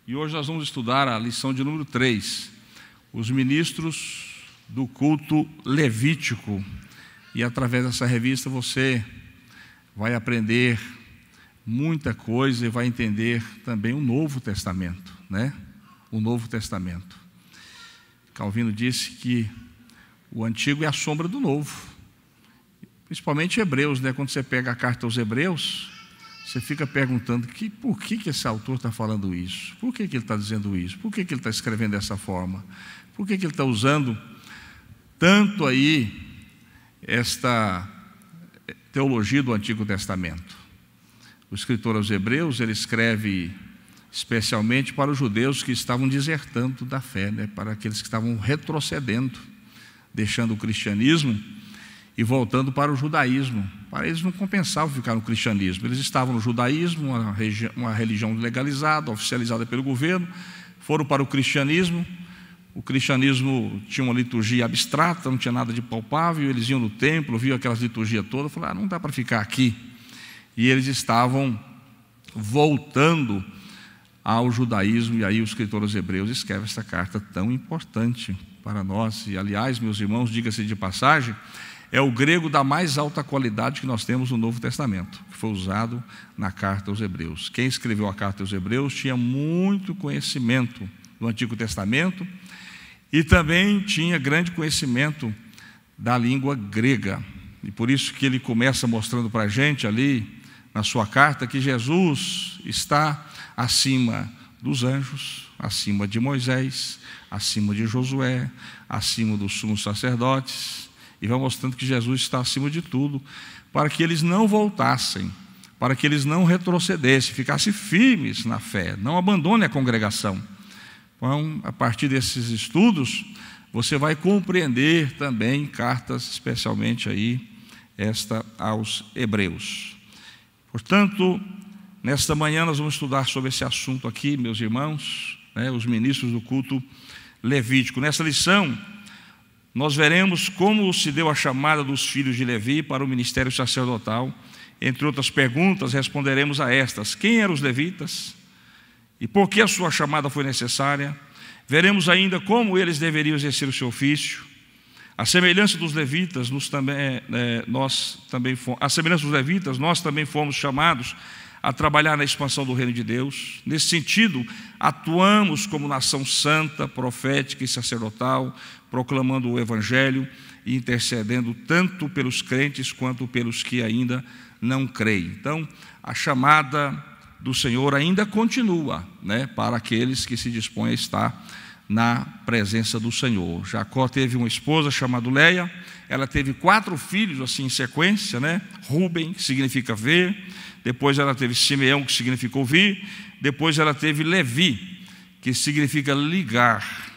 E hoje nós vamos estudar a lição de número 3, os ministros do culto levítico. E através dessa revista você vai aprender muita coisa e vai entender também o Novo Testamento, né? O Novo Testamento. Calvino disse que o Antigo é a sombra do Novo, principalmente Hebreus, né? Quando você pega a carta aos Hebreus, você fica perguntando por que esse autor está falando isso? Por que ele está dizendo isso? Por que ele está escrevendo dessa forma? Por que ele está usando tanto aí esta teologia do Antigo Testamento? O escritor aos Hebreus, ele escreve especialmente para os judeus que estavam desertando da fé, né? Para aqueles que estavam retrocedendo, deixando o cristianismo e voltando para o judaísmo. Para eles não compensava ficar no cristianismo. Eles estavam no judaísmo, uma religião legalizada, oficializada pelo governo, foram para o cristianismo. O cristianismo tinha uma liturgia abstrata, não tinha nada de palpável. Eles iam no templo, viam aquelas liturgias todas, falaram, não dá para ficar aqui. E eles estavam voltando ao judaísmo, e aí o escritor aos Hebreus escreve essa carta tão importante para nós. E aliás, meus irmãos, diga-se de passagem, é o grego da mais alta qualidade que nós temos no Novo Testamento, que foi usado na carta aos Hebreus. Quem escreveu a carta aos Hebreus tinha muito conhecimento do Antigo Testamento e também tinha grande conhecimento da língua grega. E por isso que ele começa mostrando para a gente ali, na sua carta, que Jesus está acima dos anjos, acima de Moisés, acima de Josué, acima dos sumos sacerdotes, e vai mostrando que Jesus está acima de tudo, para que eles não voltassem, para que eles não retrocedessem, ficassem firmes na fé, não abandonem a congregação. Então, a partir desses estudos, você vai compreender também cartas, especialmente aí, esta aos Hebreus. Portanto, nesta manhã nós vamos estudar sobre esse assunto aqui, meus irmãos, né, os ministros do culto levítico. Nessa lição, nós veremos como se deu a chamada dos filhos de Levi para o ministério sacerdotal. Entre outras perguntas, responderemos a estas: quem eram os levitas? E por que a sua chamada foi necessária? Veremos ainda como eles deveriam exercer o seu ofício. A semelhança dos levitas, nós também fomos chamados a trabalhar na expansão do reino de Deus. Nesse sentido, atuamos como nação santa, profética e sacerdotal, proclamando o Evangelho e intercedendo tanto pelos crentes quanto pelos que ainda não creem. Então, a chamada do Senhor ainda continua, né, para aqueles que se dispõem a estar na presença do Senhor. Jacó teve uma esposa chamada Leia, ela teve 4 filhos assim em sequência, né? Rúben, que significa ver, depois ela teve Simeão, que significa ouvir, depois ela teve Levi, que significa ligar,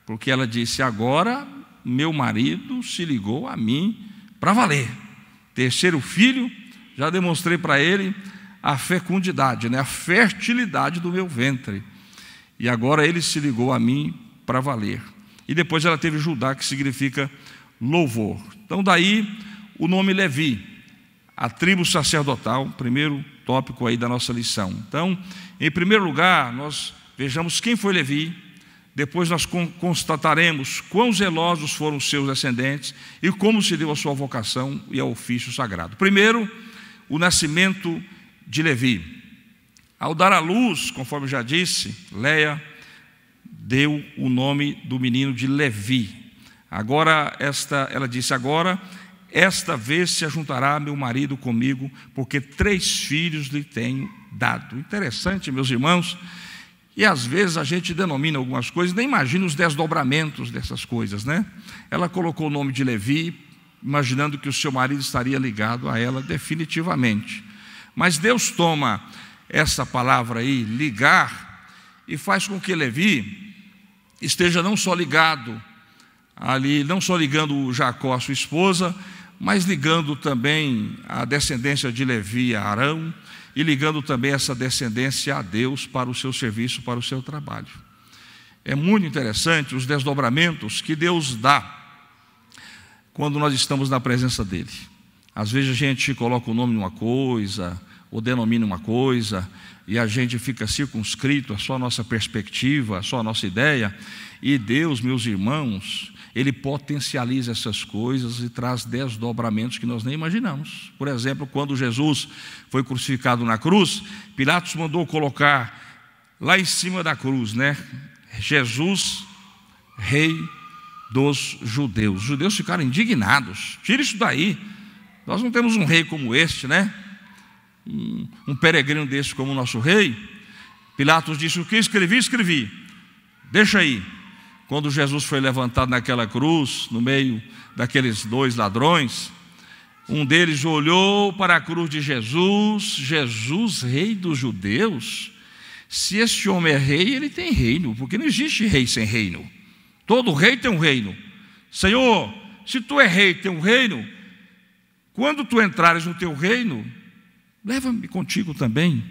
porque ela disse, agora meu marido se ligou a mim para valer. Terceiro filho, já demonstrei para ele a fecundidade, né? A fertilidade do meu ventre, e agora ele se ligou a mim para valer. E depois ela teve Judá, que significa louvor. Então daí o nome Levi, a tribo sacerdotal, primeiro tópico aí da nossa lição. Então, em primeiro lugar, nós vejamos quem foi Levi, depois nós constataremos quão zelosos foram os seus descendentes e como se deu a sua vocação e ao ofício sagrado. Primeiro, o nascimento de Levi. Ao dar à luz, conforme já disse, Leia deu o nome do menino de Levi. Ela disse, agora, esta vez se ajuntará meu marido comigo, porque 3 filhos lhe tenho dado. Interessante, meus irmãos, e às vezes a gente denomina algumas coisas, nem imagina os desdobramentos dessas coisas, né? Ela colocou o nome de Levi, imaginando que o seu marido estaria ligado a ela definitivamente. Mas Deus toma essa palavra aí, ligar, e faz com que Levi esteja não só ligado ali, não só ligando Jacó à sua esposa, mas ligando também a descendência de Levi a Arão, e ligando também essa descendência a Deus para o seu serviço, para o seu trabalho. É muito interessante os desdobramentos que Deus dá quando nós estamos na presença dele. Às vezes a gente coloca o nome numa coisa, ou denomina uma coisa, e a gente fica circunscrito a só a nossa perspectiva, a só a nossa ideia, e Deus, meus irmãos, Ele potencializa essas coisas e traz desdobramentos que nós nem imaginamos. Por exemplo, quando Jesus foi crucificado na cruz, Pilatos mandou colocar lá em cima da cruz, né? Jesus, Rei dos Judeus. Os judeus ficaram indignados. Tira isso daí. Nós não temos um rei como este, né? Um peregrino desse como o nosso rei. Pilatos disse: o que escrevi, escrevi. Deixa aí. Quando Jesus foi levantado naquela cruz, no meio daqueles dois ladrões, um deles olhou para a cruz de Jesus: Jesus, Rei dos Judeus. Se esse homem é rei, ele tem reino, porque não existe rei sem reino. Todo rei tem um reino. Senhor, se tu é rei e tem um reino, quando tu entrares no teu reino, leva-me contigo também.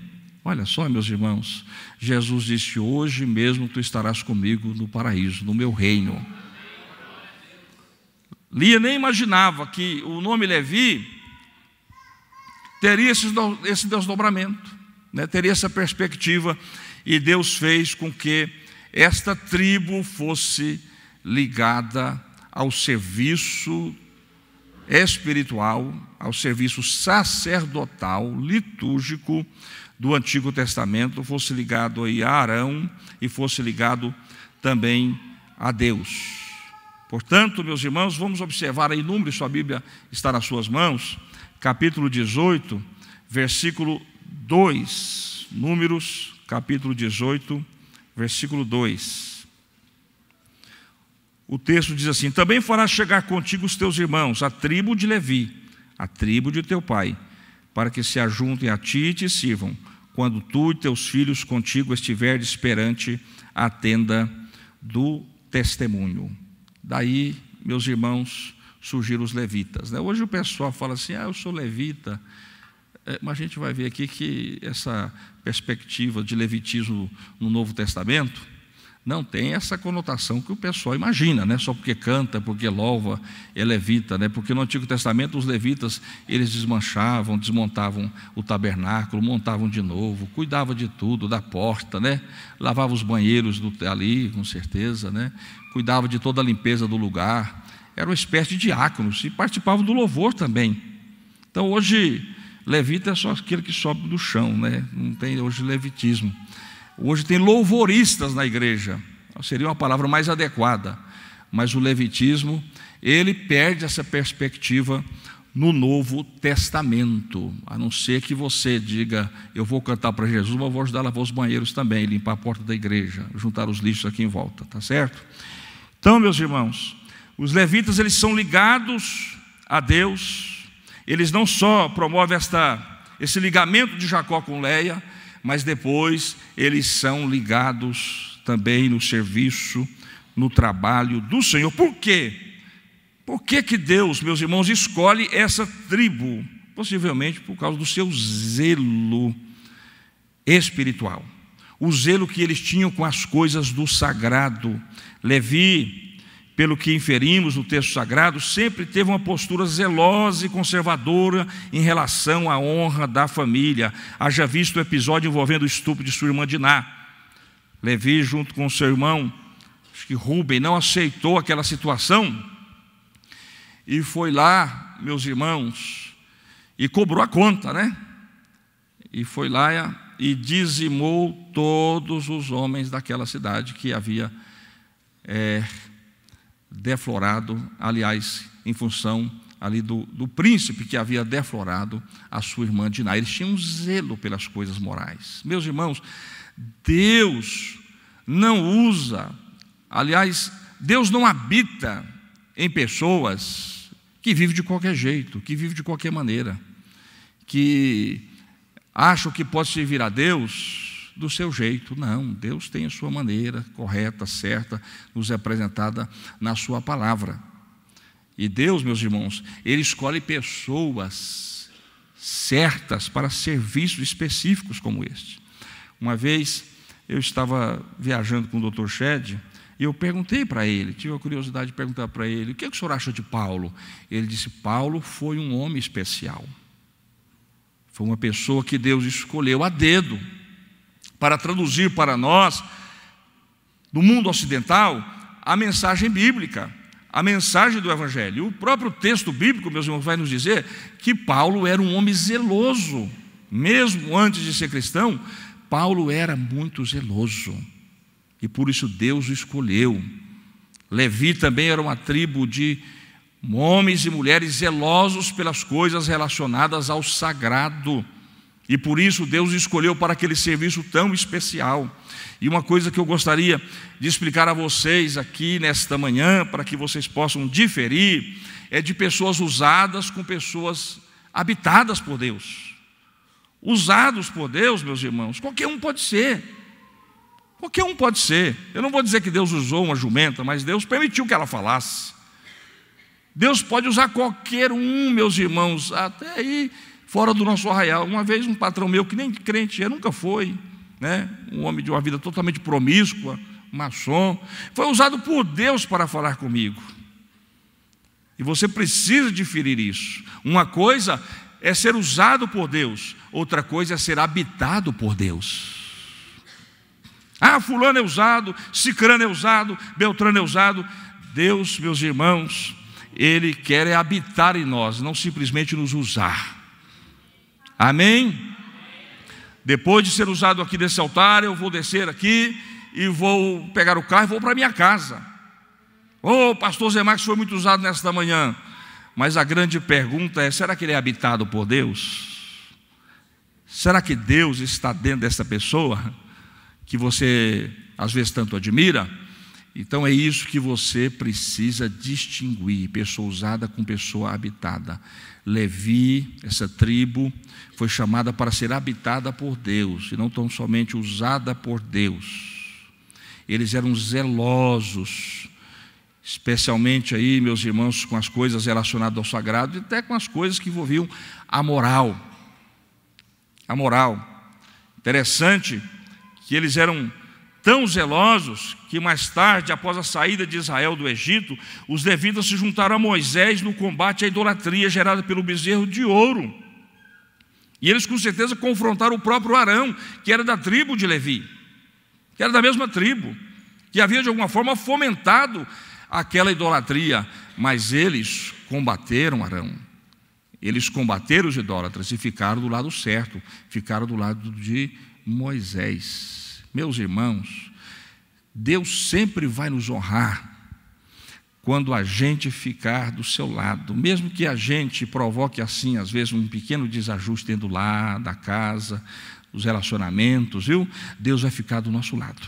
Olha só, meus irmãos, Jesus disse: hoje mesmo tu estarás comigo no paraíso, no meu reino. Lia nem imaginava que o nome Levi teria esse desdobramento, né? Teria essa perspectiva, e Deus fez com que esta tribo fosse ligada ao serviço espiritual, ao serviço sacerdotal, litúrgico do Antigo Testamento, fosse ligado aí a Arão e fosse ligado também a Deus. Portanto, meus irmãos, vamos observar aí Números, sua Bíblia está nas suas mãos, capítulo 18, versículo 2. Números, capítulo 18, versículo 2. O texto diz assim: também farás chegar contigo os teus irmãos, a tribo de Levi, a tribo de teu pai, para que se ajuntem a ti e te sirvam, quando tu e teus filhos contigo estiverdes perante a tenda do testemunho. Daí, meus irmãos, surgiram os levitas, né? Hoje o pessoal fala assim: eu sou levita. Mas a gente vai ver aqui que essa perspectiva de levitismo no Novo Testamento não tem essa conotação que o pessoal imagina, né? Só porque canta, porque louva, é levita, né? Porque no Antigo Testamento os levitas, eles desmanchavam, desmontavam o tabernáculo, montavam de novo, cuidavam de tudo, da porta, né? Lavavam os banheiros ali, com certeza, né? Cuidavam de toda a limpeza do lugar. Era uma espécie de diáconos e participavam do louvor também. Então hoje levita é só aquele que sobe do chão, né? Não tem hoje levitismo. Hoje tem louvoristas na igreja, seria uma palavra mais adequada, mas o levitismo, ele perde essa perspectiva no Novo Testamento, a não ser que você diga: eu vou cantar para Jesus, mas eu vou ajudar a lavar os banheiros também, limpar a porta da igreja, juntar os lixos aqui em volta, tá certo? Então, meus irmãos, os levitas, eles são ligados a Deus. Eles não só promovem esse ligamento de Jacó com Leia, mas depois eles são ligados também no serviço, no trabalho do Senhor. Por quê? Por que Deus, meus irmãos, escolhe essa tribo? Possivelmente por causa do seu zelo espiritual, o zelo que eles tinham com as coisas do sagrado. Levi, pelo que inferimos no texto sagrado, sempre teve uma postura zelosa e conservadora em relação à honra da família. Haja visto o episódio envolvendo o estupro de sua irmã Diná. Levi, junto com seu irmão, acho que Rúben, não aceitou aquela situação e foi lá, meus irmãos, e cobrou a conta, né? E foi lá e dizimou todos os homens daquela cidade que havia deflorado, aliás, em função ali do príncipe que havia deflorado a sua irmã Diná. Eles tinham um zelo pelas coisas morais. Meus irmãos, Deus não usa, aliás, Deus não habita em pessoas que vivem de qualquer jeito, que vivem de qualquer maneira, que acham que pode servir a Deus do seu jeito. Não, Deus tem a sua maneira correta, certa, nos apresentada na sua palavra. E Deus, meus irmãos, Ele escolhe pessoas certas para serviços específicos como este. Uma vez eu estava viajando com o Dr. Shed e eu perguntei para ele, tive a curiosidade de perguntar para ele: o que o senhor acha de Paulo? Ele disse: Paulo foi um homem especial. Foi uma pessoa que Deus escolheu a dedo para traduzir para nós, do mundo ocidental, a mensagem bíblica, a mensagem do Evangelho. O próprio texto bíblico, meus irmãos, vai nos dizer que Paulo era um homem zeloso. Mesmo antes de ser cristão, Paulo era muito zeloso. E por isso Deus o escolheu. Levi também era uma tribo de homens e mulheres zelosos pelas coisas relacionadas ao sagrado. E por isso Deus o escolheu para aquele serviço tão especial. E uma coisa que eu gostaria de explicar a vocês aqui nesta manhã, para que vocês possam diferir, é de pessoas usadas com pessoas habitadas por Deus. Usados por Deus, meus irmãos, qualquer um pode ser. Qualquer um pode ser. Eu não vou dizer que Deus usou uma jumenta, mas Deus permitiu que ela falasse. Deus pode usar qualquer um, meus irmãos, até aí fora do nosso arraial. Uma vez um patrão meu, que nem crente, nunca foi, né? Um homem de uma vida totalmente promíscua, maçom, foi usado por Deus para falar comigo. E você precisa diferir isso. Uma coisa é ser usado por Deus, outra coisa é ser habitado por Deus. Ah, fulano é usado, cicrano é usado, beltrano é usado. Deus, meus irmãos, Ele quer habitar em nós, não simplesmente nos usar. Amém? Depois de ser usado aqui desse altar, eu vou descer aqui e vou pegar o carro e vou para minha casa. Pastor Zé Marcos foi muito usado nesta manhã. Mas a grande pergunta é, será que ele é habitado por Deus? Será que Deus está dentro dessa pessoa que você às vezes tanto admira? Então é isso que você precisa distinguir, pessoa usada com pessoa habitada. Levi, essa tribo, foi chamada para ser habitada por Deus, e não tão somente usada por Deus. Eles eram zelosos, especialmente aí, meus irmãos, com as coisas relacionadas ao sagrado, e até com as coisas que envolviam a moral. A moral. Interessante que eles eram tão zelosos que mais tarde, após a saída de Israel do Egito, os levitas se juntaram a Moisés no combate à idolatria gerada pelo bezerro de ouro. E eles com certeza confrontaram o próprio Arão, que era da tribo de Levi, que era da mesma tribo, que havia de alguma forma fomentado aquela idolatria. Mas eles combateram Arão, eles combateram os idólatras e ficaram do lado certo, ficaram do lado de Moisés. Meus irmãos, Deus sempre vai nos honrar quando a gente ficar do seu lado, mesmo que a gente provoque assim, às vezes, um pequeno desajuste dentro do lar, da casa, dos relacionamentos, viu? Deus vai ficar do nosso lado.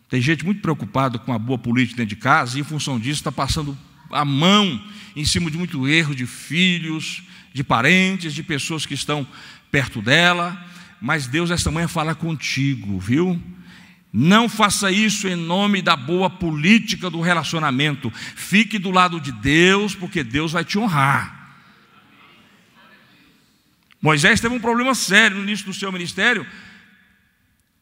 Tem gente muito preocupada com a boa política dentro de casa e, em função disso, está passando a mão em cima de muito erro de filhos, de parentes, de pessoas que estão perto dela. Mas Deus esta manhã fala contigo, viu? Não faça isso em nome da boa política do relacionamento. Fique do lado de Deus, porque Deus vai te honrar. Moisés teve um problema sério no início do seu ministério,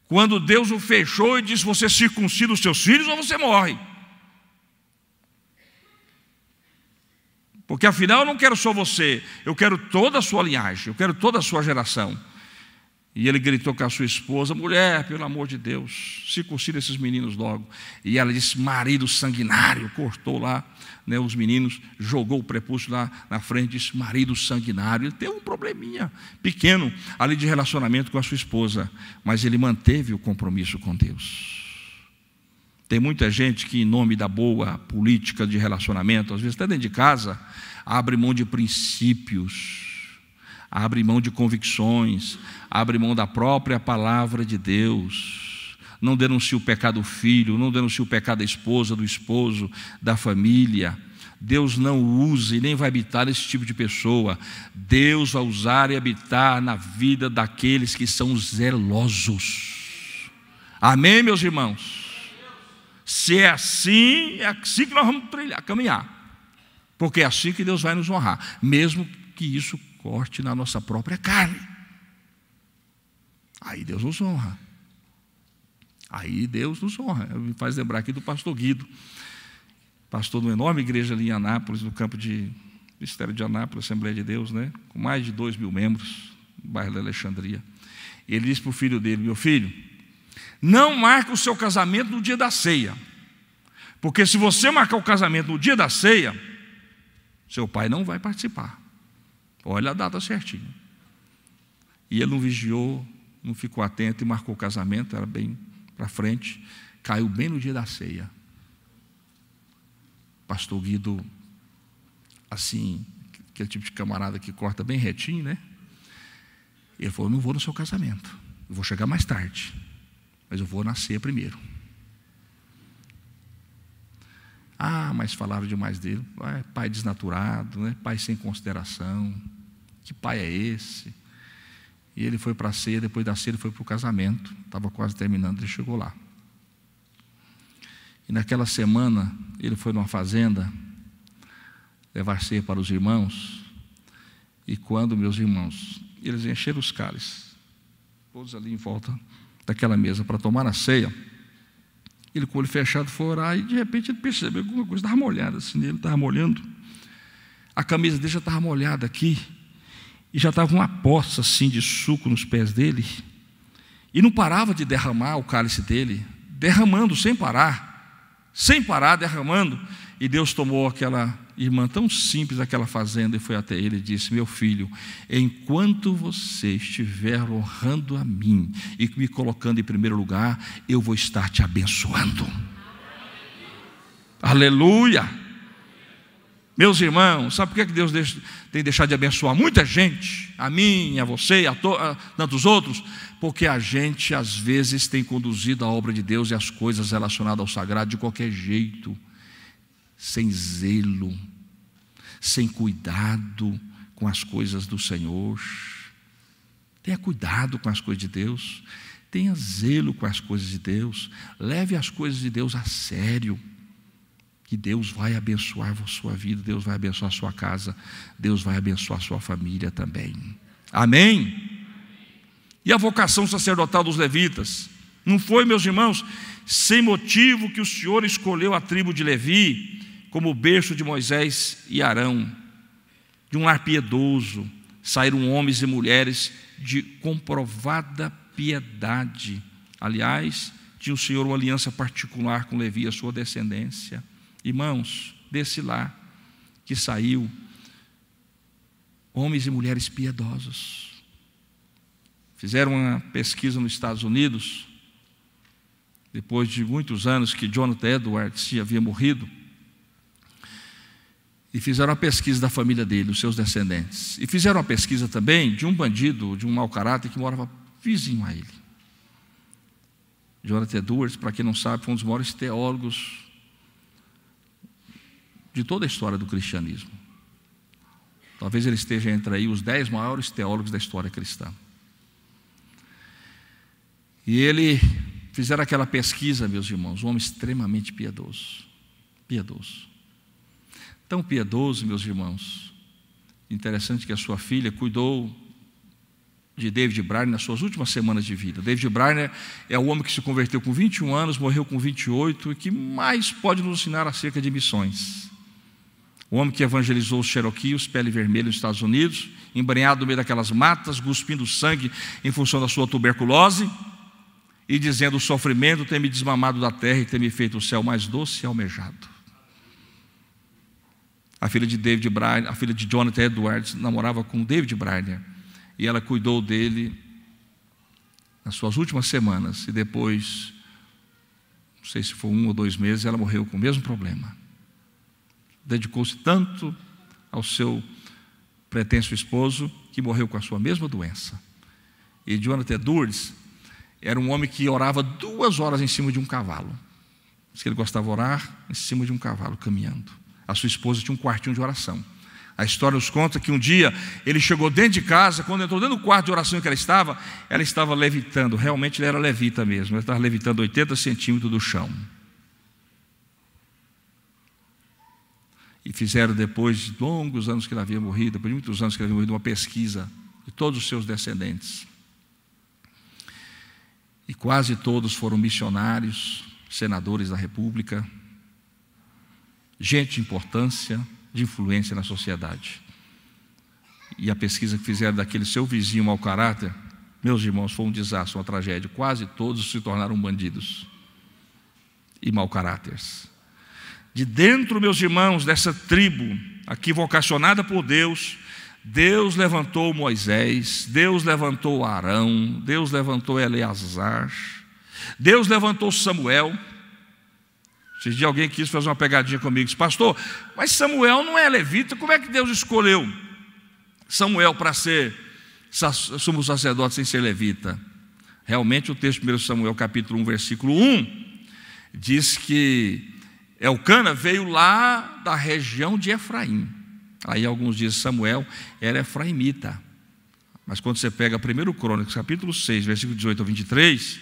quando Deus o fechou e disse: você circuncida os seus filhos ou você morre. Porque afinal eu não quero só você, eu quero toda a sua linhagem, eu quero toda a sua geração. E ele gritou com a sua esposa: mulher, pelo amor de Deus, circuncida esses meninos logo. E ela disse: marido sanguinário. Cortou lá, né, os meninos, jogou o prepúcio lá na frente, disse: marido sanguinário. Ele teve um probleminha pequeno ali de relacionamento com a sua esposa, mas ele manteve o compromisso com Deus. Tem muita gente que, em nome da boa política de relacionamento, às vezes até dentro de casa, abre mão de princípios, abre mão de convicções, abre mão da própria palavra de Deus. Não denuncia o pecado do filho, não denuncia o pecado da esposa, do esposo, da família. Deus não usa e nem vai habitar esse tipo de pessoa. Deus vai usar e habitar na vida daqueles que são zelosos. Amém, meus irmãos? Se é assim que nós vamos caminhar. Porque é assim que Deus vai nos honrar, mesmo que isso corte na nossa própria carne. Aí Deus nos honra. Aí Deus nos honra. Me faz lembrar aqui do pastor Guido, pastor de uma enorme igreja ali em Anápolis, no campo de Ministério de Anápolis, Assembleia de Deus, né? Com mais de 2.000 membros. no bairro da Alexandria. Ele disse para o filho dele: meu filho, não marque o seu casamento no dia da ceia, porque se você marcar o casamento no dia da ceia, seu pai não vai participar. Olha a data certinha. E ele não vigiou, não ficou atento e marcou o casamento, era bem para frente, caiu bem no dia da ceia. Pastor Guido, assim, aquele tipo de camarada que corta bem retinho, né? Ele falou: eu não vou no seu casamento, eu vou chegar mais tarde, mas eu vou na ceia primeiro. Ah, mas falaram demais dele. Pai desnaturado, né? Pai sem consideração. Que pai é esse? E ele foi para a ceia, depois da ceia ele foi para o casamento. Estava quase terminando, ele chegou lá. E naquela semana, ele foi numa fazenda levar ceia para os irmãos. E quando, meus irmãos, eles encheram os cálices, todos ali em volta daquela mesa para tomar a ceia, ele com o olho fechado foi orar e de repente ele percebeu que alguma coisa estava molhada assim nele, estava molhando. A camisa dele já estava molhada aqui e já estava uma poça assim de suco nos pés dele e não parava de derramar o cálice dele, derramando sem parar, derramando. E Deus tomou aquela irmã tão simples daquela fazenda e foi até ele e disse: meu filho, enquanto você estiver honrando a mim e me colocando em primeiro lugar, eu vou estar te abençoando. Aleluia! Meus irmãos, sabe por que Deus tem deixado de abençoar muita gente? A mim, a você, a tantos outros? Porque a gente às vezes tem conduzido a obra de Deus e as coisas relacionadas ao sagrado de qualquer jeito, sem zelo, sem cuidado com as coisas do Senhor. Tenha cuidado com as coisas de Deus, tenha zelo com as coisas de Deus, leve as coisas de Deus a sério, que Deus vai abençoar a sua vida, Deus vai abençoar a sua casa, Deus vai abençoar a sua família também. Amém? E a vocação sacerdotal dos levitas? Não foi, meus irmãos, sem motivo que o Senhor escolheu a tribo de Levi como berço de Moisés e Arão. De um lar piedoso saíram homens e mulheres de comprovada piedade. Aliás, tinha o Senhor uma aliança particular com Levi e a sua descendência. Irmãos, desse lar que saiu homens e mulheres piedosos. Fizeram uma pesquisa nos Estados Unidos, depois de muitos anos que Jonathan Edwards havia morrido, e fizeram a pesquisa da família dele, dos seus descendentes. E fizeram a pesquisa também de um bandido, de um mau caráter que morava vizinho a ele. Jonathan Edwards, para quem não sabe, foi um dos maiores teólogos de toda a história do cristianismo. Talvez ele esteja entre aí os 10 maiores teólogos da história cristã. E ele fizeram aquela pesquisa, meus irmãos, um homem extremamente piedoso. Tão piedoso, meus irmãos. Interessante que a sua filha cuidou de David Brainerd nas suas últimas semanas de vida. David Brainerd é o homem que se converteu com 21 anos, morreu com 28 e que mais pode nos ensinar acerca de missões. O homem que evangelizou os Cherokees, pele vermelha, nos Estados Unidos, embrenhado no meio daquelas matas, cuspindo sangue em função da sua tuberculose e dizendo: o sofrimento tem me desmamado da terra e tem me feito o céu mais doce e almejado. A filha de David Brainerd, a filha de Jonathan Edwards, namorava com David Brainerd e ela cuidou dele nas suas últimas semanas e depois, não sei se foi 1 ou 2 meses, ela morreu com o mesmo problema. Dedicou-se tanto ao seu pretenso esposo que morreu com a sua mesma doença. E Jonathan Edwards era um homem que orava 2 horas em cima de um cavalo. Diz que ele gostava de orar em cima de um cavalo, caminhando. A sua esposa tinha um quartinho de oração. A história nos conta que um dia ele chegou dentro de casa, quando entrou dentro do quarto de oração que ela estava levitando. Realmente ele era levita mesmo, ela estava levitando 80 centímetros do chão. E fizeram, depois de longos anos que ela havia morrido, depois de muitos anos que ela havia morrido, uma pesquisa de todos os seus descendentes. E quase todos foram missionários, senadores da República, gente de importância, de influência na sociedade. e a pesquisa que fizeram daquele seu vizinho mau caráter, meus irmãos, foi um desastre, uma tragédia. Quase todos se tornaram bandidos e mau caráteres. De dentro, meus irmãos, dessa tribo aqui vocacionada por Deus, Deus levantou Moisés, Deus levantou Arão, Deus levantou Eleazar, Deus levantou Samuel. Esses dias alguém quis fazer uma pegadinha comigo, disse: pastor, mas Samuel não é levita, como é que Deus escolheu Samuel para ser sumo sacerdote sem ser levita? Realmente o texto de 1 Samuel capítulo 1, versículo 1, diz que Elcana veio lá da região de Efraim. Aí alguns dizem Samuel era efraimita. Mas quando você pega 1 Crônicas, capítulo 6, versículo 18 a 23,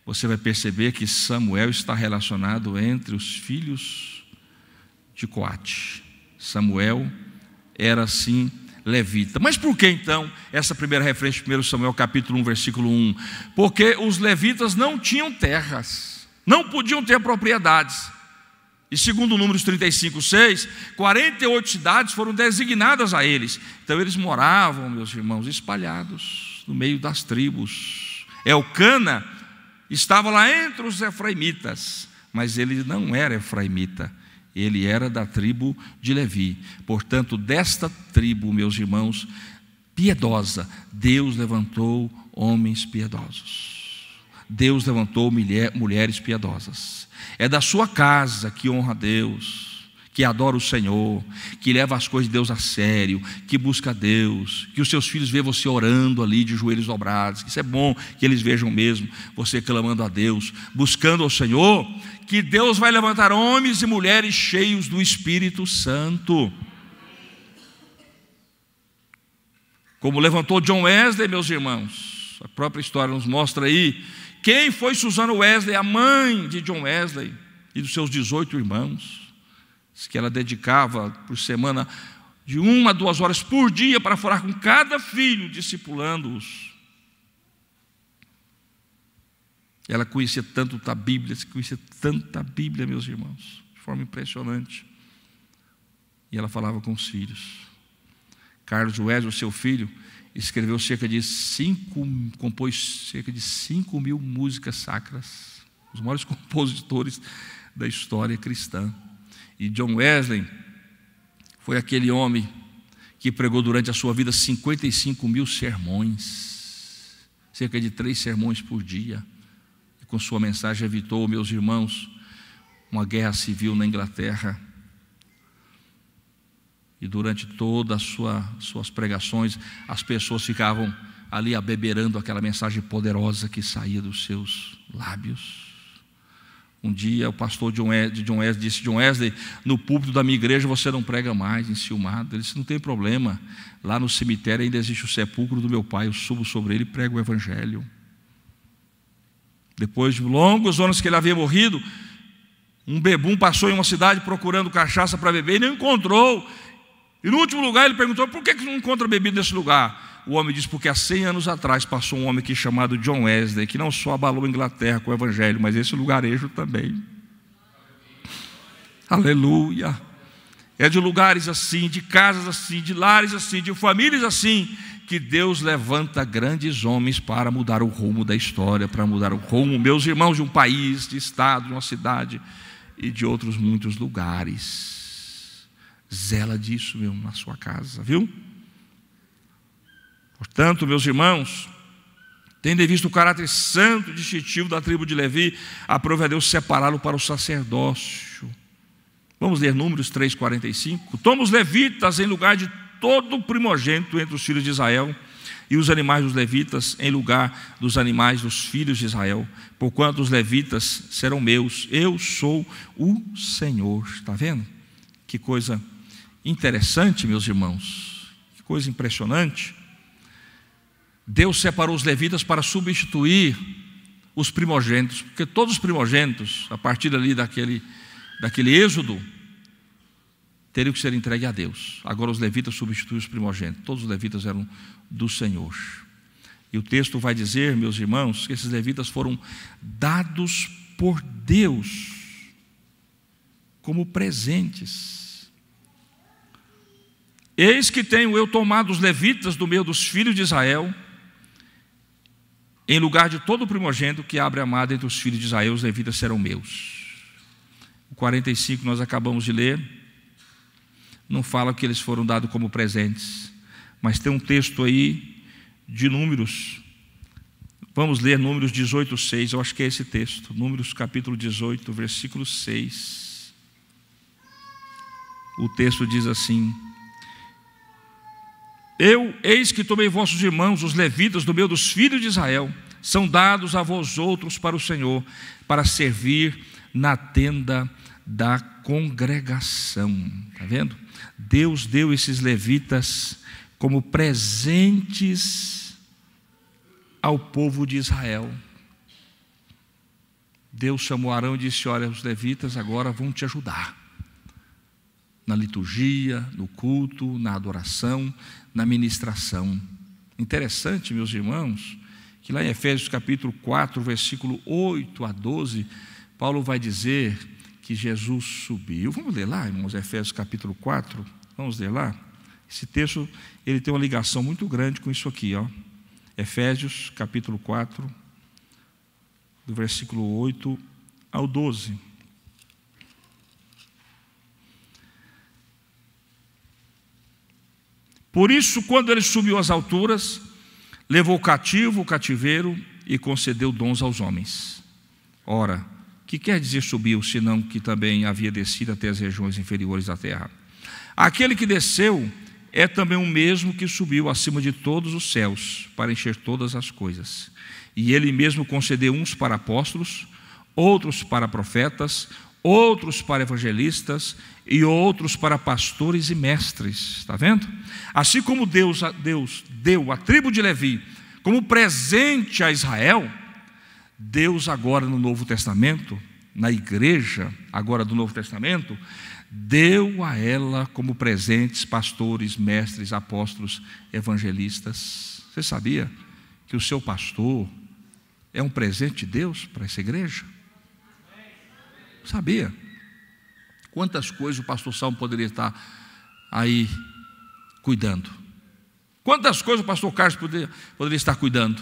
você vai perceber que Samuel está relacionado entre os filhos de Coate. Samuel era assim levita. Mas por que então essa primeira referência de 1 Samuel capítulo 1, versículo 1? Porque os levitas não tinham terras, não podiam ter propriedades. E segundo Números 35:6, 48 cidades foram designadas a eles. Então eles moravam, meus irmãos, espalhados no meio das tribos. Elcana estava lá entre os efraimitas, mas ele não era efraimita, ele era da tribo de Levi. Portanto, desta tribo, meus irmãos, piedosa, Deus levantou homens piedosos. Deus levantou mulheres piedosas. É da sua casa que honra a Deus, que adora o Senhor, que leva as coisas de Deus a sério, que busca a Deus, que os seus filhos vejam você orando ali de joelhos dobrados. Isso é bom que eles vejam mesmo você clamando a Deus, buscando ao Senhor, que Deus vai levantar homens e mulheres cheios do Espírito Santo. Como levantou John Wesley, meus irmãos, a própria história nos mostra aí. Quem foi Susana Wesley, a mãe de John Wesley e dos seus 18 irmãos? Diz que ela dedicava por semana de 1 a 2 horas por dia para falar com cada filho, discipulando-os. Ela conhecia tanto da Bíblia, conhecia tanta Bíblia, meus irmãos, de forma impressionante. E ela falava com os filhos. Carlos Wesley, o seu filho, compôs cerca de 5 mil músicas sacras, os maiores compositores da história cristã. E John Wesley foi aquele homem que pregou durante a sua vida 55 mil sermões, cerca de 3 sermões por dia, e com sua mensagem evitou, meus irmãos, uma guerra civil na Inglaterra. E durante todas as suas pregações, as pessoas ficavam ali abeberando aquela mensagem poderosa que saía dos seus lábios. Um dia o pastor John Wesley disse: John Wesley, no púlpito da minha igreja você não prega mais enciumado. Ele disse: não tem problema, lá no cemitério ainda existe o sepulcro do meu pai, eu subo sobre ele e prego o evangelho. Depois de longos anos que ele havia morrido, um bebum passou em uma cidade procurando cachaça para beber e não encontrou. E no último lugar ele perguntou: por que não encontra bebida nesse lugar? O homem disse: porque há 100 anos atrás passou um homem aqui chamado John Wesley, que não só abalou a Inglaterra com o evangelho, mas esse lugarejo também. Aleluia. É de lugares assim, de casas assim, de lares assim, de famílias assim, que Deus levanta grandes homens para mudar o rumo da história, para mudar o rumo, meus irmãos, de um país, de estado, de uma cidade e de outros muitos lugares. Zela disso, meu, na sua casa, viu? Portanto, meus irmãos, tendo visto o caráter santo e distintivo da tribo de Levi, aprove a Deus separá-lo para o sacerdócio. Vamos ler Números 3:45. Toma os levitas em lugar de todo o primogênito entre os filhos de Israel, e os animais dos levitas em lugar dos animais dos filhos de Israel, porquanto os levitas serão meus, eu sou o Senhor. Está vendo? Que coisa interessante, meus irmãos, que coisa impressionante. Deus separou os levitas para substituir os primogênitos, porque todos os primogênitos, a partir ali daquele êxodo, teriam que ser entregues a Deus. Agora os levitas substituem os primogênitos, todos os levitas eram do Senhor. E o texto vai dizer, meus irmãos, que esses levitas foram dados por Deus como presentes. Eis que tenho eu tomado os levitas do meio dos filhos de Israel, em lugar de todo o primogênito que abre a madre entre os filhos de Israel, os levitas serão meus. O 45 nós acabamos de ler, não fala que eles foram dados como presentes, mas tem um texto aí de Números. Vamos ler Números 18, 6, eu acho que é esse texto. Números capítulo 18, versículo 6. O texto diz assim: eis que tomei vossos irmãos, os levitas, do meio dos filhos de Israel, são dados a vós outros para o Senhor, para servir na tenda da congregação. Está vendo? Deus deu esses levitas como presentes ao povo de Israel. Deus chamou Arão e disse: olha, os levitas agora vão te ajudar na liturgia, no culto, na adoração, na ministração. Interessante, meus irmãos, que lá em Efésios capítulo 4, versículo 8 a 12, Paulo vai dizer que Jesus subiu. Vamos ler lá, irmãos, Efésios capítulo 4, vamos ler lá. Esse texto, ele tem uma ligação muito grande com isso aqui, ó. Efésios capítulo 4, do versículo 8 ao 12. Por isso, quando ele subiu às alturas, levou cativo o cativeiro e concedeu dons aos homens. Ora, que quer dizer subiu, senão que também havia descido até as regiões inferiores da terra? Aquele que desceu é também o mesmo que subiu acima de todos os céus, para encher todas as coisas. E ele mesmo concedeu uns para apóstolos, outros para profetas, outros para evangelistas e outros para pastores e mestres. Está vendo? Assim como Deus deu a tribo de Levi como presente a Israel, Deus agora no Novo Testamento, na igreja agora do Novo Testamento, deu a ela como presentes pastores, mestres, apóstolos, evangelistas. Você sabia que o seu pastor é um presente de Deus para essa igreja? Sabia? Quantas coisas o pastor Salmo poderia estar aí cuidando? Quantas coisas o pastor Carlos poderia estar cuidando?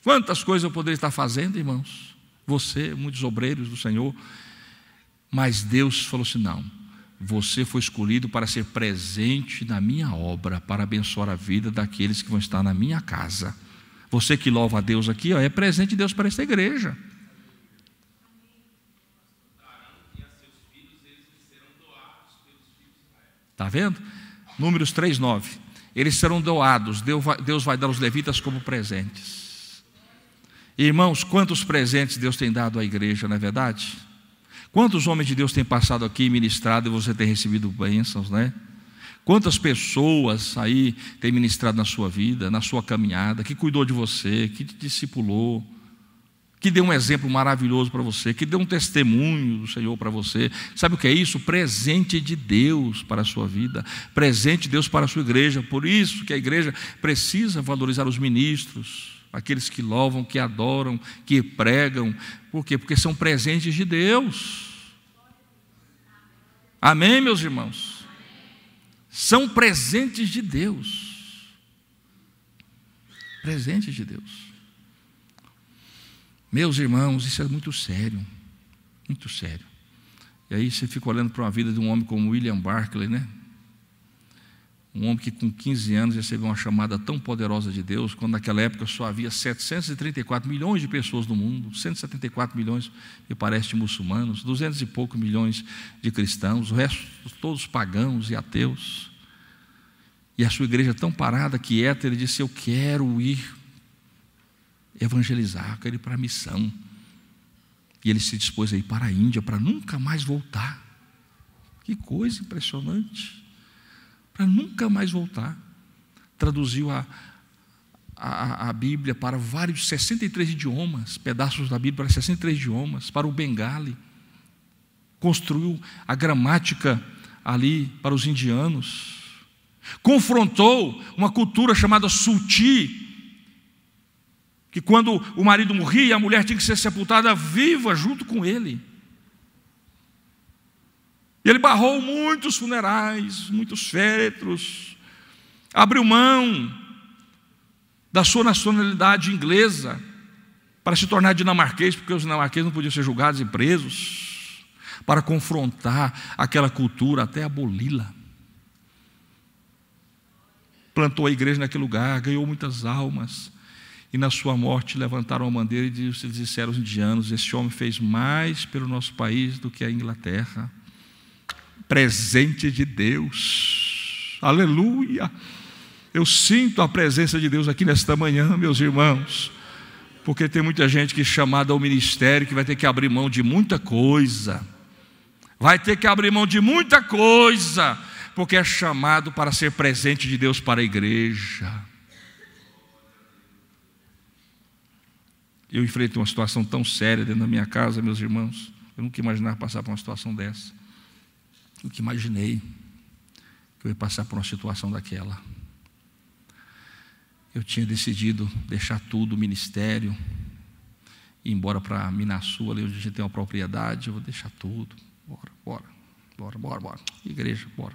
Quantas coisas eu poderia estar fazendo, irmãos? Você, muitos obreiros do Senhor. Mas Deus falou assim: não, você foi escolhido para ser presente na minha obra, para abençoar a vida daqueles que vão estar na minha casa. Você que louva a Deus aqui, ó, é presente de Deus para essa igreja. Está vendo? Números 3:9. Eles serão doados. Deus vai dar os levitas como presentes. Irmãos, quantos presentes Deus tem dado à igreja, não é verdade? Quantos homens de Deus têm passado aqui e ministrado e você tem recebido bênçãos, né? Quantas pessoas aí têm ministrado na sua vida, na sua caminhada, que cuidou de você, que te discipulou, que deu um exemplo maravilhoso para você, que deu um testemunho do Senhor para você. Sabe o que é isso? Presente de Deus para a sua vida, presente de Deus para a sua igreja. Por isso que a igreja precisa valorizar os ministros, aqueles que louvam, que adoram, que pregam. Por quê? Porque são presentes de Deus. Amém, meus irmãos? São presentes de Deus. Presentes de Deus. Meus irmãos, isso é muito sério, muito sério. E aí você fica olhando para uma vida de um homem como William Barclay, né? Um homem que com 15 anos recebeu uma chamada tão poderosa de Deus, quando naquela época só havia 734 milhões de pessoas no mundo, 174 milhões, me parece, de muçulmanos, 200 e poucos milhões de cristãos, o resto todos pagãos e ateus. E a sua igreja tão parada, quieta, ele disse: eu quero ir evangelizar, eu quero ir para a missão. E ele se dispôs a ir para a Índia para nunca mais voltar. Que coisa impressionante! Para nunca mais voltar. Traduziu a Bíblia para vários 63 idiomas, pedaços da Bíblia para 63 idiomas, para o bengali. Construiu a gramática ali para os indianos. Confrontou uma cultura chamada Suti, que quando o marido morria, a mulher tinha que ser sepultada viva junto com ele. E ele barrou muitos funerais, muitos féretros, abriu mão da sua nacionalidade inglesa para se tornar dinamarquês, porque os dinamarqueses não podiam ser julgados e presos, para confrontar aquela cultura até aboli-la. Plantou a igreja naquele lugar, ganhou muitas almas, e na sua morte levantaram a bandeira e disseram aos indianos: esse homem fez mais pelo nosso país do que a Inglaterra. Presente de Deus, aleluia. Eu sinto a presença de Deus aqui nesta manhã, meus irmãos, porque tem muita gente que é chamada ao ministério, que vai ter que abrir mão de muita coisa, porque é chamado para ser presente de Deus para a igreja. Eu enfrentei uma situação tão séria dentro da minha casa, meus irmãos, eu nunca imaginava passar por uma situação dessa. Nunca imaginei que eu ia passar por uma situação daquela. Eu tinha decidido deixar tudo, o ministério, ir embora para Minasul, ali onde a gente tem uma propriedade. Eu vou deixar tudo, bora, igreja, bora.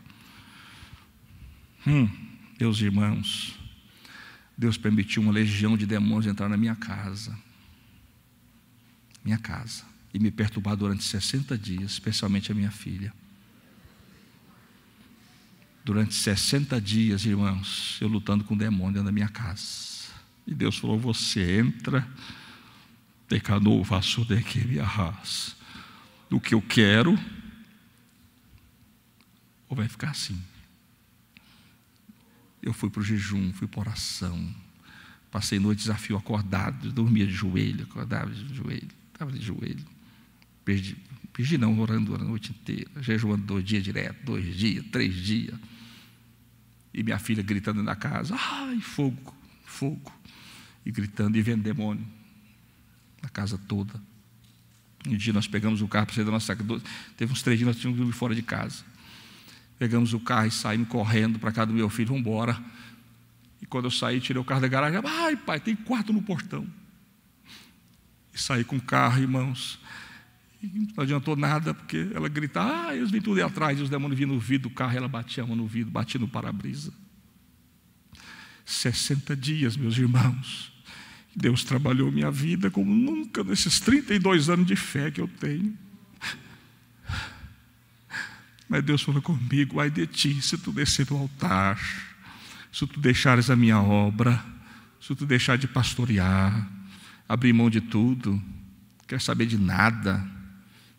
Meus irmãos, Deus permitiu uma legião de demônios entrar na minha casa, e me perturbar durante 60 dias, especialmente a minha filha. Durante 60 dias, irmãos, eu lutando com o demônio dentro da minha casa. E Deus falou: você entra, do que eu quero, ou vai ficar assim. Eu fui para o jejum, fui para a oração, passei noite desafio acordado, dormia de joelho, acordava de joelho, estava de joelho, perdi não, orando a noite inteira, jejuando 2 dias direto, 2 dias, 3 dias, e minha filha gritando na casa: ai, fogo, e gritando e vendo demônio na casa toda. Um dia nós pegamos o carro para sair da nossa casa, teve uns 3 dias nós tínhamos que ir fora de casa, pegamos o carro e saímos correndo para a casa do meu filho, vamos embora. E quando eu saí, tirei o carro da garagem: ai, pai, tem quarto no portão. E saí com o carro, irmãos, e não adiantou nada, porque ela gritava: eles vêm tudo aí atrás, e os demônios vinham no vidro do carro, e ela batia a mão no vidro, batia no para-brisa. 60 dias, meus irmãos, Deus trabalhou minha vida como nunca nesses 32 anos de fé que eu tenho. Mas Deus falou comigo: ai de ti, se tu descer do altar, se tu deixares a minha obra, se tu deixar de pastorear, abrir mão de tudo, não quer saber de nada,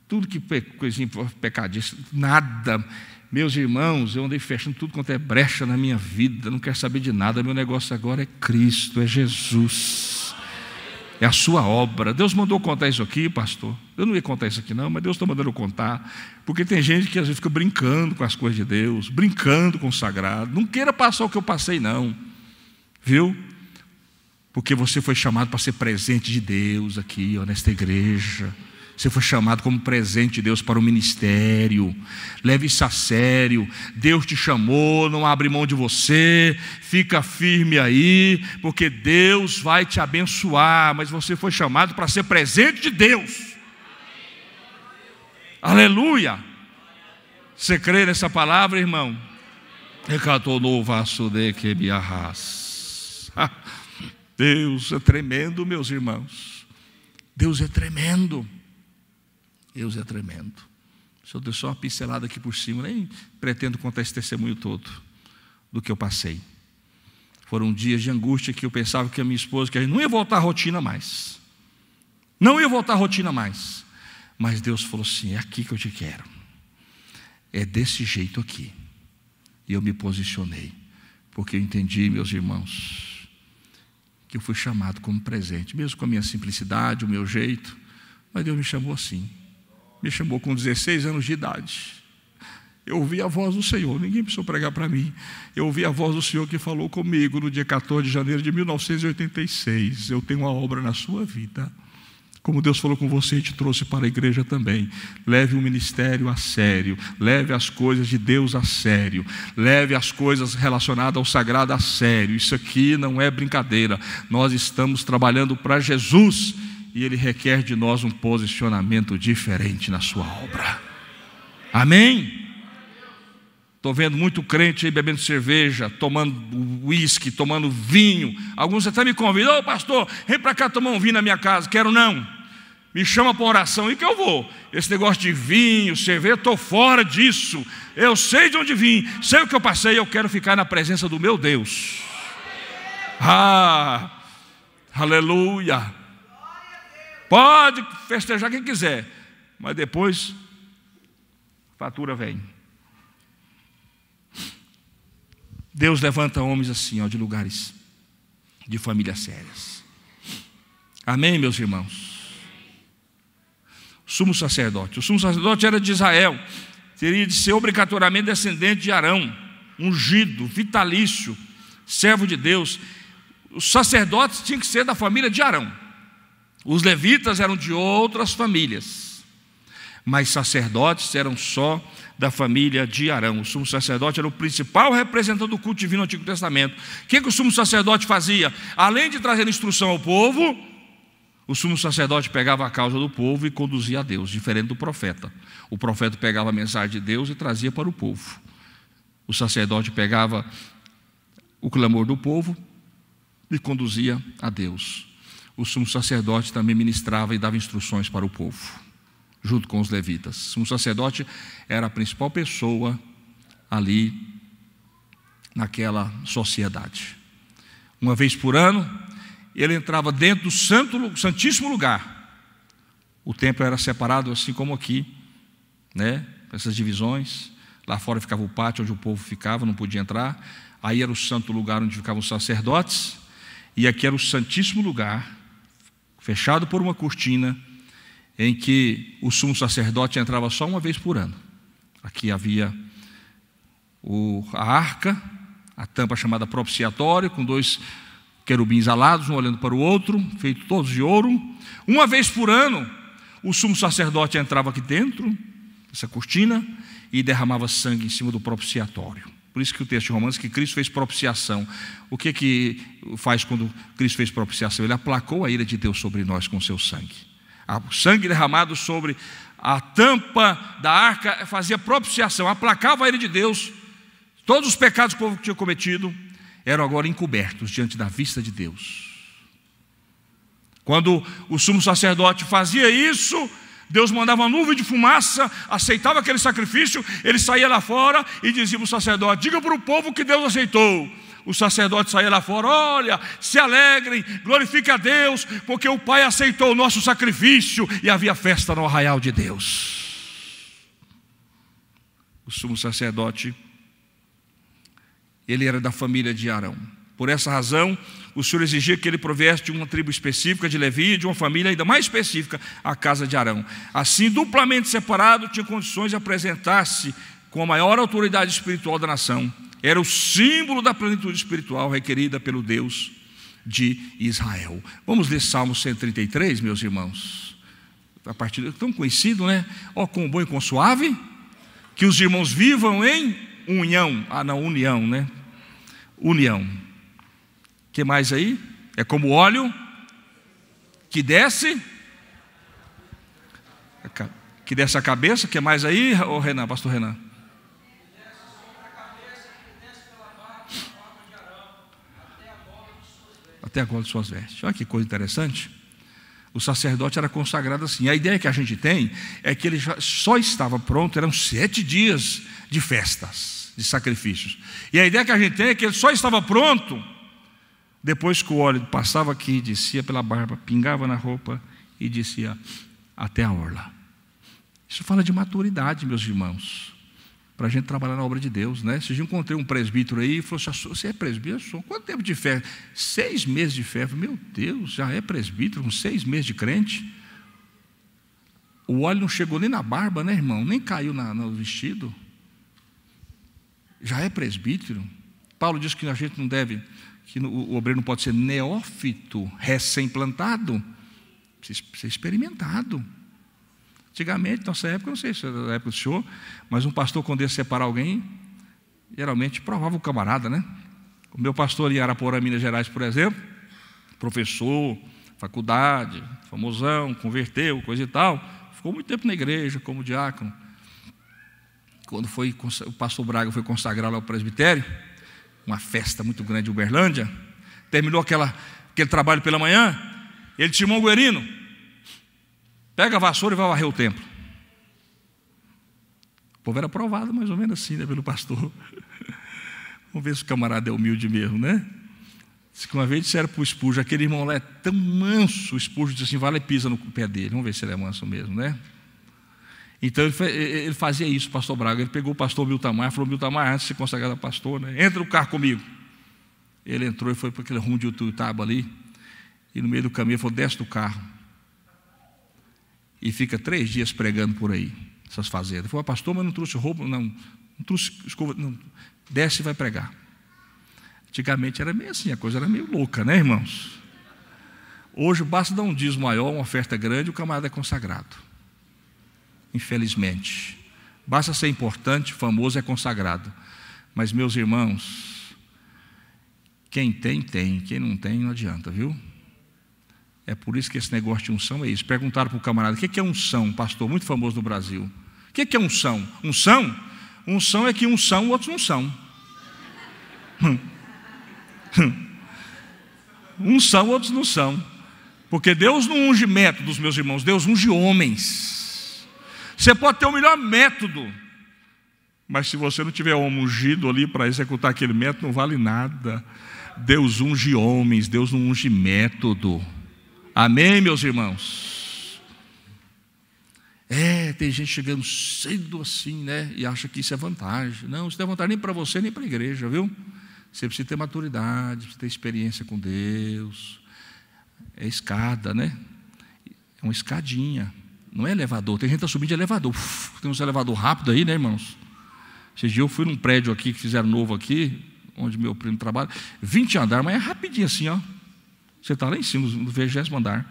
tudo que coisinha pecadista, nada. Meus irmãos, eu andei fechando tudo quanto é brecha na minha vida, não quero saber de nada. Meu negócio agora é Cristo, é Jesus, é a sua obra. Deus mandou contar isso aqui, pastor. Eu não ia contar isso aqui não, mas Deus está mandando eu contar, porque tem gente que às vezes fica brincando com as coisas de Deus, brincando com o sagrado. Não queira passar o que eu passei não, viu? Porque você foi chamado para ser presente de Deus aqui, ó, nesta igreja. Você foi chamado como presente de Deus para o ministério. Leve isso a sério. Deus te chamou, não abre mão de você. Fica firme aí, porque Deus vai te abençoar. Mas você foi chamado para ser presente de Deus. Aleluia. Você crê nessa palavra, irmão? Deus é tremendo, meus irmãos. Deus é tremendo. Deus é tremendo. Se eu der só uma pincelada aqui por cima, nem pretendo contar esse testemunho todo do que eu passei. Foram dias de angústia que eu pensava que a minha esposa, que a gente não ia voltar à rotina mais. Não ia voltar à rotina mais. Mas Deus falou assim: é aqui que eu te quero. É desse jeito aqui. E eu me posicionei, porque eu entendi, meus irmãos, que eu fui chamado como presente, mesmo com a minha simplicidade, o meu jeito. Mas Deus me chamou assim. Me chamou com 16 anos de idade. Eu ouvi a voz do Senhor, ninguém precisou pregar para mim. Eu ouvi a voz do Senhor que falou comigo no dia 14 de janeiro de 1986. Eu tenho uma obra na sua vida. Como Deus falou com você e te trouxe para a igreja também. Leve o ministério a sério. Leve as coisas de Deus a sério. Leve as coisas relacionadas ao sagrado a sério. Isso aqui não é brincadeira. Nós estamos trabalhando para Jesus. E Ele requer de nós um posicionamento diferente na sua obra. Amém? Estou vendo muito crente aí bebendo cerveja, tomando uísque, tomando vinho. Alguns até me convidam: ô pastor, vem para cá tomar um vinho na minha casa. Quero não. Me chama para oração e que eu vou. Esse negócio de vinho, cerveja, estou fora disso. Eu sei de onde vim, sei o que eu passei. Eu quero ficar na presença do meu Deus. Aleluia. Pode festejar quem quiser, mas depois a fatura vem. Deus levanta homens assim, de lugares, de famílias sérias. Amém, meus irmãos? O sumo sacerdote era de Israel, teria de ser obrigatoriamente descendente de Arão, ungido, vitalício, servo de Deus. Os sacerdotes tinham que ser da família de Arão. Os levitas eram de outras famílias, mas sacerdotes eram só da família de Arão. O sumo sacerdote era o principal representante do culto divino no Antigo Testamento. O que o sumo sacerdote fazia? Além de trazer instrução ao povo, o sumo sacerdote pegava a causa do povo e conduzia a Deus, diferente do profeta. O profeta pegava a mensagem de Deus e trazia para o povo. O sacerdote pegava o clamor do povo e conduzia a Deus. O sumo sacerdote também ministrava e dava instruções para o povo, junto com os levitas. O sumo sacerdote era a principal pessoa ali naquela sociedade. Uma vez por ano, ele entrava dentro do santíssimo lugar. O templo era separado assim como aqui, né? Essas divisões. Lá fora ficava o pátio onde o povo ficava, não podia entrar. Aí era o santo lugar onde ficavam os sacerdotes. E aqui era o santíssimo lugar, fechado por uma cortina, em que o sumo sacerdote entrava só uma vez por ano. Aqui havia a arca, a tampa chamada propiciatório, com 2 querubins alados, um olhando para o outro, feitos todos de ouro. Uma vez por ano, o sumo sacerdote entrava aqui dentro, essa cortina, e derramava sangue em cima do propiciatório. Por isso que o texto de Romanos diz que Cristo fez propiciação. O que faz quando Cristo fez propiciação? Ele aplacou a ira de Deus sobre nós com o seu sangue. O sangue derramado sobre a tampa da arca fazia propiciação, aplacava a ira de Deus. Todos os pecados que o povo tinha cometido eram agora encobertos diante da vista de Deus. Quando o sumo sacerdote fazia isso, Deus mandava uma nuvem de fumaça, aceitava aquele sacrifício, ele saía lá fora e dizia para o sacerdote: diga para o povo que Deus aceitou. O sacerdote saía lá fora: olha, se alegrem, glorifiquem a Deus, porque o Pai aceitou o nosso sacrifício. E havia festa no arraial de Deus. O sumo sacerdote, ele era da família de Arão. Por essa razão, o Senhor exigia que ele provesse de uma tribo específica de Levi e de uma família ainda mais específica, a casa de Arão. Assim, duplamente separado, tinha condições de apresentar-se com a maior autoridade espiritual da nação. Era o símbolo da plenitude espiritual requerida pelo Deus de Israel. Vamos ler Salmo 133, meus irmãos. A partir tão conhecido, né? Ó, quão bom e quão suave, que os irmãos vivam em união. União, né? União. O que mais aí? É como óleo que desce a cabeça. O que mais aí, Renan, pastor Renan? Até a gola de suas vestes. Olha que coisa interessante. O sacerdote era consagrado assim. A ideia que a gente tem é que ele só estava pronto, eram 7 dias de festas, de sacrifícios. E a ideia que a gente tem é que ele só estava pronto depois que o óleo passava aqui, descia pela barba, pingava na roupa e descia até a orla. Isso fala de maturidade, meus irmãos, para a gente trabalhar na obra de Deus, né? Se eu encontrei um presbítero aí e falou assim: você é presbítero? Eu sou. Quanto tempo de fé? 6 meses de fé. Meu Deus, já é presbítero com 6 meses de crente? O óleo não chegou nem na barba, né, irmão? Nem caiu no vestido. Já é presbítero. Paulo diz que a gente não deve, que o obreiro não pode ser neófito, recém-plantado, precisa ser experimentado. Antigamente, nossa época, não sei se é da época do senhor, mas um pastor, quando ia separar alguém, geralmente provava o camarada, né? O meu pastor em Araporã, Minas Gerais, por exemplo, professor, faculdade, famosão, converteu, coisa e tal, ficou muito tempo na igreja como diácono. quando o pastor Braga foi consagrar lá o presbitério, uma festa muito grande em Uberlândia, terminou aquele trabalho pela manhã, ele chamou o Guerino, pega a vassoura e vai varrer o templo. O povo era aprovado mais ou menos assim, né, pelo pastor. Vamos ver se o camarada é humilde mesmo, né? Diz que uma vez disseram para o Spurgeon, aquele irmão lá é tão manso, o Spurgeon disse assim, vai lá e pisa no pé dele, vamos ver se ele é manso mesmo, né? Então ele fazia isso, o pastor Braga. Ele pegou o pastor Miltamar e falou: Miltamar, antes de se consagrar a pastor, né, entra no carro comigo. Ele entrou e foi para aquele rumo de Utuiutaba ali, e no meio do caminho ele falou: desce do carro e fica 3 dias pregando por aí, essas fazendas. Ele falou: pastor, mas não trouxe roupa, não trouxe escova, não. Desce e vai pregar. Antigamente era meio assim, a coisa era meio louca, né, irmãos? Hoje basta dar um dízimo maior, uma oferta grande, o camarada é consagrado. Infelizmente, basta ser importante, famoso, é consagrado. Mas, meus irmãos, quem tem, quem não tem, não adianta, viu? É por isso que esse negócio de unção é isso. Perguntaram para o camarada: o que é unção? Um pastor muito famoso no Brasil. O que é unção? Unção? Unção é que uns são, outros não são. Uns são, outros não são. Porque Deus não unge métodos, meus irmãos, Deus unge homens. Você pode ter o melhor método, mas se você não tiver homem ungido ali para executar aquele método, não vale nada. Deus unge homens, Deus não unge método. Amém, meus irmãos? Tem gente chegando cedo assim, né? E acha que isso é vantagem. Não, isso não é vantagem nem para você, nem para a igreja, viu? Você precisa ter maturidade, precisa ter experiência com Deus. É escada, né? É uma escadinha. Não é elevador, tem gente que está subindo de elevador. Tem uns elevador rápido aí, né, irmãos? Esse dia eu fui num prédio aqui, que fizeram novo aqui, onde meu primo trabalha, 20 andares, mas é rapidinho assim, ó. Você está lá em cima, no 20º andar.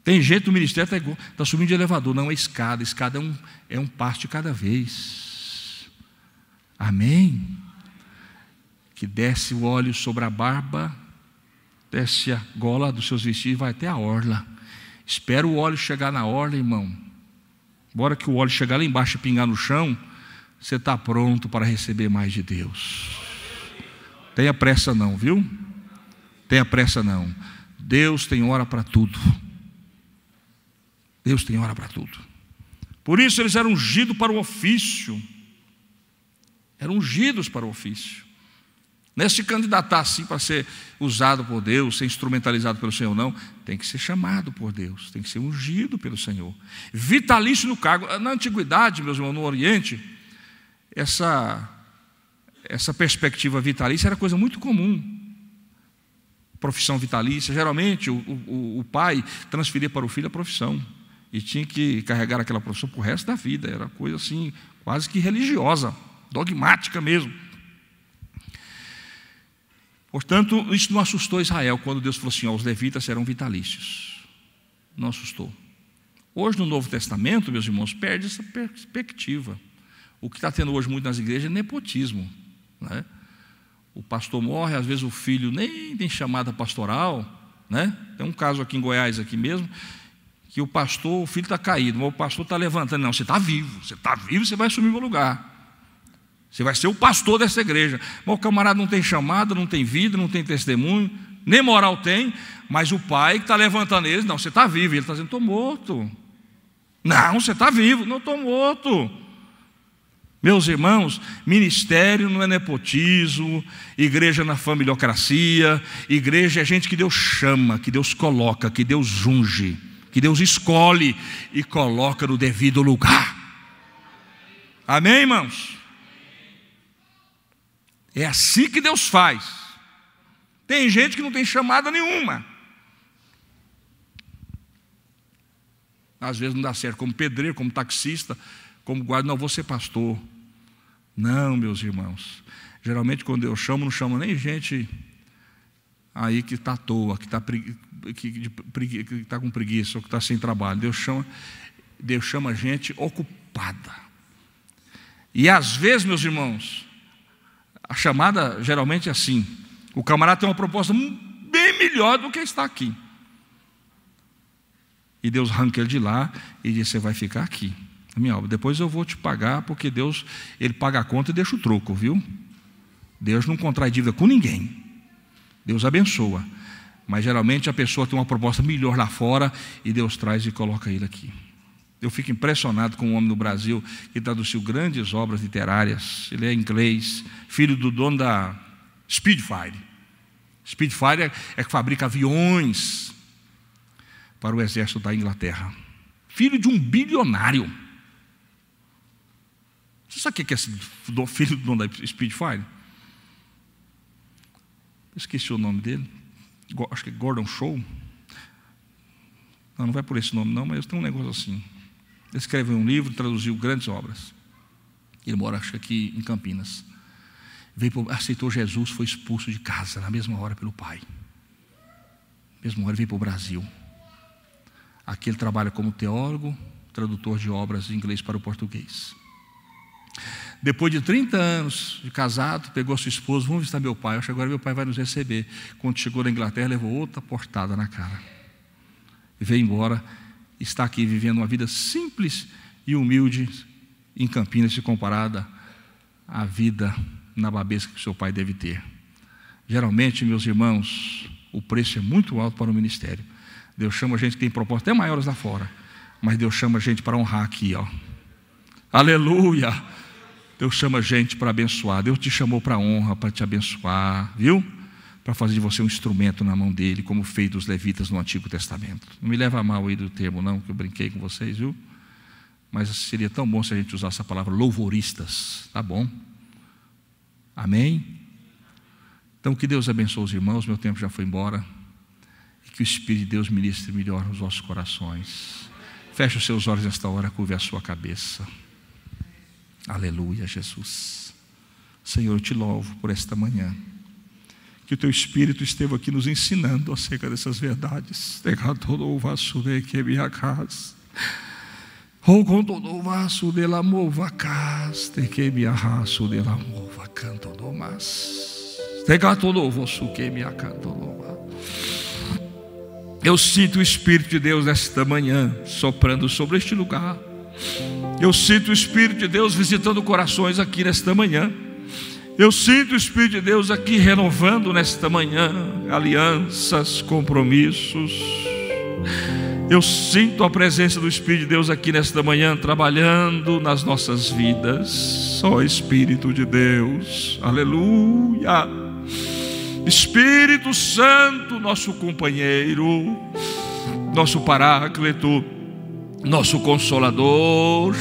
Tem gente no ministério que está subindo de elevador. Não, é escada. Escada é um passo de cada vez. Amém? Que desce o óleo sobre a barba, desce a gola dos seus vestidos e vai até a orla. Espera o óleo chegar na orla, irmão. Bora que o óleo chegar lá embaixo e pingar no chão, você está pronto para receber mais de Deus. Tenha pressa não, viu? Tenha pressa não. Deus tem hora para tudo. Deus tem hora para tudo. Por isso eles eram ungidos para o ofício. Eram ungidos para o ofício. Não é se candidatar assim para ser usado por Deus, ser instrumentalizado pelo Senhor, não. Tem que ser chamado por Deus, tem que ser ungido pelo Senhor. Vitalício no cargo. Na antiguidade, meus irmãos, no Oriente, essa perspectiva vitalícia era coisa muito comum. Profissão vitalícia. Geralmente o pai transferia para o filho a profissão e tinha que carregar aquela profissão para o resto da vida. Era coisa assim, quase que religiosa, dogmática mesmo. Portanto, isso não assustou Israel quando Deus falou assim: os levitas serão vitalícios. Não assustou. Hoje no Novo Testamento, meus irmãos, perde essa perspectiva. O que está tendo hoje muito nas igrejas é nepotismo, né? O pastor morre, às vezes o filho nem tem chamada pastoral, né? Tem um caso aqui em Goiás, aqui mesmo, que o filho está caído, mas o pastor está levantando. Não, você está vivo, você vai assumir o meu lugar. Você vai ser o pastor dessa igreja. Mas o camarada não tem chamada, não tem vida, não tem testemunho, nem moral tem, mas o pai que está levantando eles: não, você está vivo. E ele está dizendo: estou morto. Não, você está vivo. Não, estou morto. Meus irmãos, ministério não é nepotismo, igreja na familiocracia. Igreja é gente que Deus chama, que Deus coloca, que Deus unge, que Deus escolhe e coloca no devido lugar. Amém, irmãos? É assim que Deus faz. Tem gente que não tem chamada nenhuma. Às vezes não dá certo, como pedreiro, como taxista, como guarda. Não, vou ser pastor. Não, meus irmãos. Geralmente quando eu chamo, não chamo nem gente aí que está à toa, que está com preguiça, ou que está sem trabalho. Deus chama gente ocupada. E às vezes, meus irmãos, a chamada geralmente é assim: o camarada tem uma proposta bem melhor do que está aqui. E Deus arranca ele de lá e diz: você vai ficar aqui. a minha obra. Depois eu vou te pagar, porque Deus, Ele paga a conta e deixa o troco, viu? Deus não contrai dívida com ninguém. Deus abençoa. Mas geralmente a pessoa tem uma proposta melhor lá fora e Deus traz e coloca ele aqui. Eu fico impressionado com um homem no Brasil que traduziu grandes obras literárias. Ele é inglês, filho do dono da Spitfire. Spitfire é que fabrica aviões para o exército da Inglaterra. Filho de um bilionário. Você sabe o que é esse filho do dono da Spitfire? Esqueci o nome dele. Acho que é Gordon Show. Não vai por esse nome não, mas tem um negócio assim. Ele escreveu um livro, traduziu grandes obras. Ele mora, acho que aqui em Campinas. Aceitou Jesus, foi expulso de casa na mesma hora pelo pai. Na mesma hora veio para o Brasil. Aqui ele trabalha como teólogo, tradutor de obras de inglês para o português. Depois de 30 anos de casado, pegou sua esposa, vamos visitar meu pai. Eu acho que agora meu pai vai nos receber. Quando chegou na Inglaterra, levou outra portada na cara. E veio embora, está aqui vivendo uma vida simples e humilde em Campinas, se comparada à vida nababesca que seu pai deve ter. Geralmente, meus irmãos, o preço é muito alto para o ministério. Deus chama a gente que tem propostas até maiores lá fora, mas Deus chama a gente para honrar aqui, ó. Aleluia! Deus chama a gente para abençoar. Deus te chamou para honra, para te abençoar, viu? Para fazer de você um instrumento na mão dele, como fez dos levitas no Antigo Testamento. Não me leva a mal aí do termo não, que eu brinquei com vocês, viu? Mas seria tão bom se a gente usasse a palavra louvoristas, tá bom? Amém? Então que Deus abençoe os irmãos, meu tempo já foi embora. E que o Espírito de Deus ministre melhor nos vossos corações. Feche os seus olhos nesta hora, curve a sua cabeça. Aleluia, Jesus. Senhor, eu te louvo por esta manhã. Que o teu Espírito esteve aqui nos ensinando acerca dessas verdades. Eu sinto o Espírito de Deus nesta manhã soprando sobre este lugar. Eu sinto o Espírito de Deus visitando corações aqui nesta manhã. Eu sinto o Espírito de Deus aqui renovando nesta manhã alianças, compromissos. Eu sinto a presença do Espírito de Deus aqui nesta manhã trabalhando nas nossas vidas. Ó Espírito de Deus, aleluia. Espírito Santo, nosso companheiro, nosso paráclito, nosso consolador,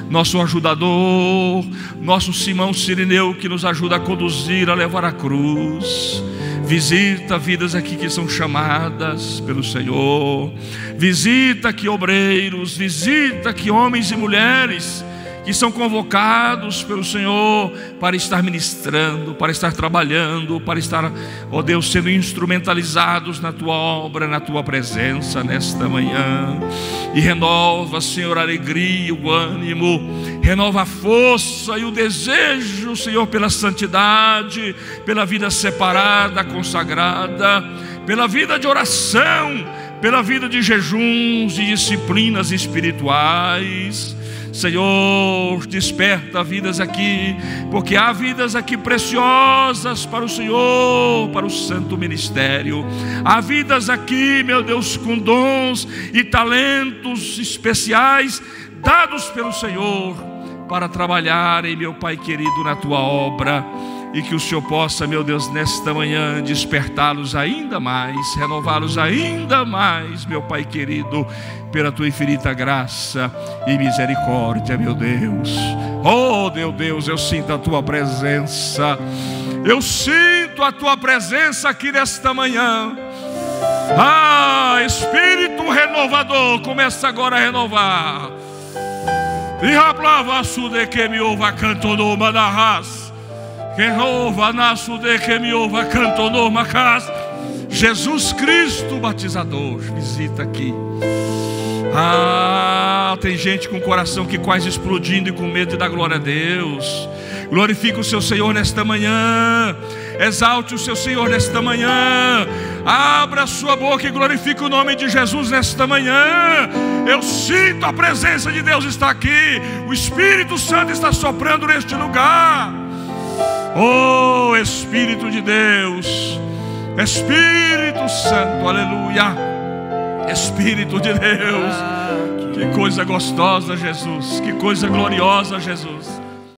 nosso ajudador, nosso Simão Sirineu que nos ajuda a conduzir, a levar a cruz. Visita vidas aqui que são chamadas pelo Senhor. Visita aqui obreiros, visita aqui homens e mulheres que são convocados pelo Senhor para estar ministrando, para estar trabalhando, para estar, ó Deus, sendo instrumentalizados na tua obra, na tua presença nesta manhã. E renova, Senhor, a alegria, o ânimo, renova a força e o desejo, Senhor, pela santidade, pela vida separada, consagrada, pela vida de oração, pela vida de jejuns e disciplinas espirituais. Senhor, desperta vidas aqui, porque há vidas aqui preciosas para o Senhor, para o santo ministério. Há vidas aqui, meu Deus, com dons e talentos especiais dados pelo Senhor para trabalharem, meu Pai querido, na tua obra. E que o Senhor possa, meu Deus, nesta manhã despertá-los ainda mais, renová-los ainda mais, meu Pai querido, pela tua infinita graça e misericórdia, meu Deus. Oh, meu Deus, eu sinto a tua presença. Eu sinto a tua presença aqui nesta manhã. Ah, Espírito renovador, começa agora a renovar. E raplavaço de que me ouva canto no manarras. Jesus Cristo batizador, visita aqui. Ah, tem gente com o coração que quase explodindo e com medo de dar glória a Deus. Glorifique o seu Senhor nesta manhã. Exalte o seu Senhor nesta manhã. Abra a sua boca e glorifique o nome de Jesus nesta manhã. Eu sinto a presença de Deus está aqui. O Espírito Santo está soprando neste lugar. Oh, Espírito de Deus, Espírito Santo, aleluia. Espírito de Deus, que coisa gostosa, Jesus, que coisa gloriosa, Jesus.